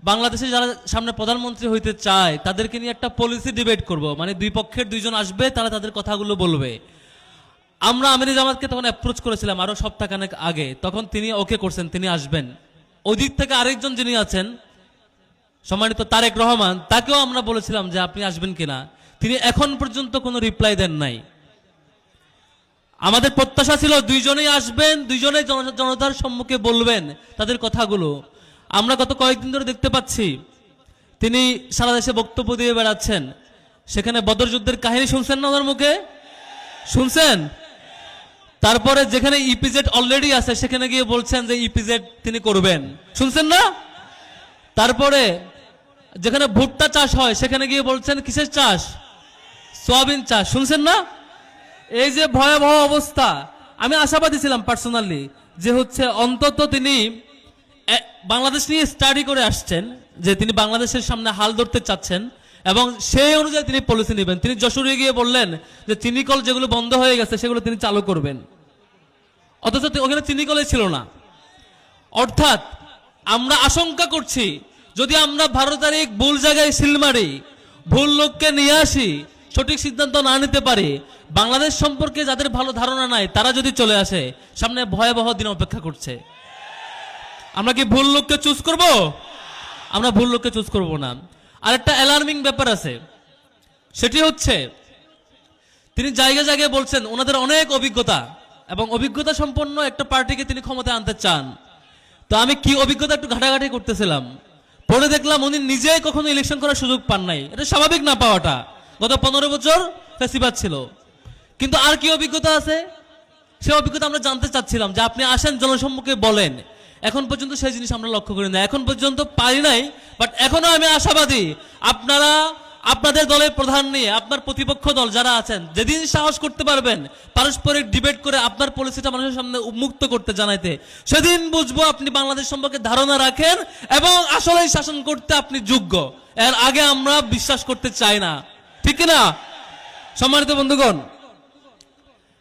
বাংলাদেশে যারা সামনে প্রধানমন্ত্রী হইতে চায় তাদেরকে নিয়ে একটা পলিসি ডিবেট করব, মানে দুই পক্ষের দুইজন আসবে, তারা তাদের কথাগুলো বলবে। আমরা আমির জামাতকে তখন অ্যাপ্রোচ করেছিলাম আরো সপ্তাহখানেক আগে, তখন তিনি ওকে করছেন, তিনি আসবেন। ওই দিক থেকে আরেকজন যিনি আছেন সম্মানিত তারেক রহমান, তাকেও আমরা বলেছিলাম যে আপনি আসবেন কিনা, তিনি এখন পর্যন্ত কোনো রিপ্লাই দেন নাই। আমাদের প্রত্যাশা ছিল দুইজনেই আসবেন, দুইজনেই জনতার সম্মুখে বলবেন তাদের কথাগুলো। আমরা গত কয়েকদিন ধরে দেখতে পাচ্ছি তিনি সারা দেশে বক্তব্য দিয়ে বেড়াচ্ছেন। সেখানে বদর যুদ্ধের কাহিনী শুনছেন না ওনার মুখে? শুনছেন? তারপরে যেখানে ইপিজেড অলরেডি আছে সেখানে গিয়ে বলছেন যে ইপিজেড তিনি করবেন, শুনছেন না? তারপরে যেখানে ভুট্টা চাষ হয় সেখানে গিয়ে বলছেন কিসের চাষ? সোয়াবিন চাষ, শুনছেন না? এই যে ভয়াবহ অবস্থা, আমি আশাবাদী ছিলাম পার্সোনালি যে হচ্ছে অন্তত তিনি বাংলাদেশ নিয়ে স্টাডি করে আসছেন, যে তিনি বাংলাদেশের সামনে হাল ধরতে চাচ্ছেন এবং সেই অনুযায়ী তিনি পলিসি নেবেন। তিনি যশোরে গিয়ে বললেন যে চিনিকল যেগুলো বন্ধ হয়ে গেছে সেগুলো তিনি চালু করবেন, অথচ ওখানে চিনিকলই ছিল না। অর্থাৎ আমরা আশঙ্কা করছি যদি আমরা 12 তারিখ ভুল জায়গায় সিল মারি, ভুল লোককে নিয়ে আসি, সঠিক সিদ্ধান্ত না নিতে পারি, বাংলাদেশ সম্পর্কে যাদের ভালো ধারণা নাই তারা যদি চলে আসে, সামনে ভয়াবহ দিন অপেক্ষা করছে। আমরা কি ভুল লোককে চুজ করব? আমরা ভুল লোককে চুজ করব না। আর একটা অ্যালার্মিং ব্যাপার আছে, সেটি হচ্ছে তিনি জায়গায় জায়গায় বলছেন ওনাদের অনেক অভিজ্ঞতা এবং অভিজ্ঞতা সম্পন্ন একটা পার্টিকে তিনি ক্ষমতায় আনতে চান। তো আমি কি অভিজ্ঞতা একটু ঘাটাঘাটি করতেছিলাম, পরে দেখলাম উনি নিজেই কখনো ইলেকশন করার সুযোগ পান নাই। এটা স্বাভাবিক না পাওয়াটা, গত 15 বছর ফেসিবাদ ছিল। কিন্তু আর কি অভিজ্ঞতা আছে সে অভিজ্ঞতা আমরা জানতে চাচ্ছিলাম, যে আপনি আসেন জনসম্মুখে বলেন। এখন পর্যন্ত সেই জিনিস আমরা লক্ষ্য করি না, এখন পর্যন্ত পারি নাই। বাট এখনো আমি আশাবাদী আপনারা আপনাদের দলের প্রধান নিয়ে আপনার প্রতিপক্ষ দল যারা আছেন যেদিন সাহস করতে পারবেন পারস্পরিক ডিবেট করে আপনার পলিসিটা মানুষের সামনে উন্মুক্ত করতে জানাইতে, সেদিন বুঝবো আপনি বাংলাদেশ সম্পর্কে ধারণা রাখেন এবং আসলেই শাসন করতে আপনি যোগ্য। এর আগে আমরা বিশ্বাস করতে চাই না, ঠিক না সম্মানিত বন্ধুগণ?